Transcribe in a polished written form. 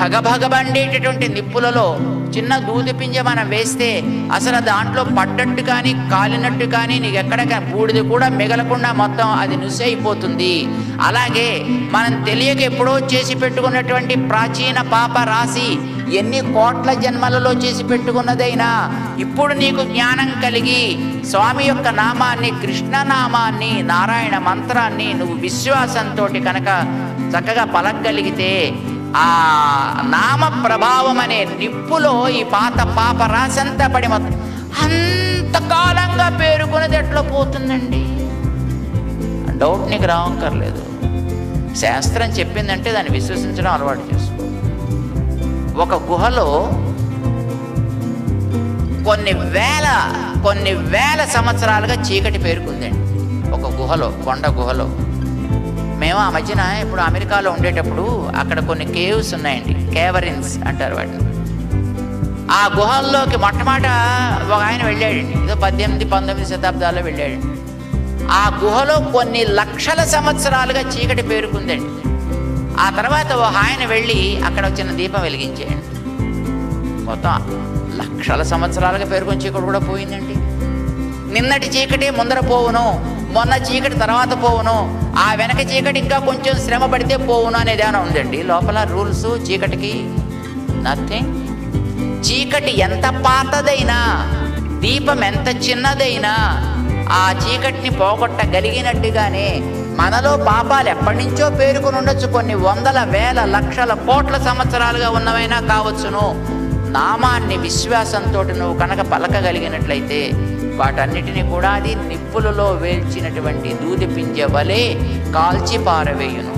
భగభగబండేటటువంటి నిప్పులలో చిన్న దూది పింజ మనం వేస్తే అసలు దాంట్లో పడ్డట్టు కానీ కాలినట్టు కానీ నీకు ఎక్కడ బూడిది కూడా మిగలకుండా మొత్తం అది నుసైపోతుంది. అలాగే మనం తెలియక ఎప్పుడో చేసి పెట్టుకున్నటువంటి ప్రాచీన పాప రాశి ఎన్ని కోట్ల జన్మలలో చేసి పెట్టుకున్నదైనా ఇప్పుడు నీకు జ్ఞానం కలిగి స్వామి యొక్క నామాన్ని, కృష్ణనామాన్ని, నారాయణ మంత్రాన్ని నువ్వు విశ్వాసంతో కనుక చక్కగా పలకగలిగితే ఆ నామ ప్రభావం అనే నిప్పులో ఈ పాత పాప రాసంతా పడి మొత్తం అంతకాలంగా పేరుకునేది ఎట్లా పోతుందండి? డౌట్ నీకు రావక్కర్లేదు. శాస్త్రం చెప్పిందంటే దాన్ని విశ్వసించడం అలవాటు చేసుకో. ఒక గుహలో కొన్ని వేల సంవత్సరాలుగా చీకటి పేరుకుందండి. ఒక గుహలో, కొండ గుహలో. మేము ఆ మధ్యన ఇప్పుడు అమెరికాలో ఉండేటప్పుడు అక్కడ కొన్ని కేవ్స్ ఉన్నాయండి, కేవరిన్స్ అంటారు వాటిని. ఆ గుహల్లోకి మొట్టమొదట ఒక ఆయన వెళ్ళాడండి, ఏదో 18-19 శతాబ్దాల్లో వెళ్ళాడండి. ఆ గుహలో కొన్ని లక్షల సంవత్సరాలుగా చీకటి పేరుకుందండి. ఆ తర్వాత ఒక ఆయన వెళ్ళి అక్కడ చిన్న దీపం వెలిగించాడు. మొత్తం లక్షల సంవత్సరాలుగా పేరుకొని చీకటి కూడా పోయిందండి. నిన్నటి చీకటి ముందర పోవును, మొన్న చీకటి తర్వాత పోవును, ఆ వెనక చీకటి ఇంకా కొంచెం శ్రమ పడితే పోవును అనేది ఏమైనా ఉందండి లోపల రూల్స్? చీకటికి నథింగ్. చీకటి ఎంత పాతదైనా, దీపం ఎంత చిన్నదైనా ఆ చీకటిని పోగొట్టగలిగినట్టుగానే మనలో పాపాలు ఎప్పటి నుంచో పేరుకుని ఉండొచ్చు, కొన్ని వందల వేల లక్షల కోట్ల సంవత్సరాలుగా ఉన్నవైనా కావచ్చును. నామాన్ని విశ్వాసంతో నువ్వు కనుక పలకగలిగినట్లయితే వాటన్నిటినీ కూడా అది నిప్పులలో వేల్చినటువంటి దూది పింజ వలె కాల్చి పారవేయును.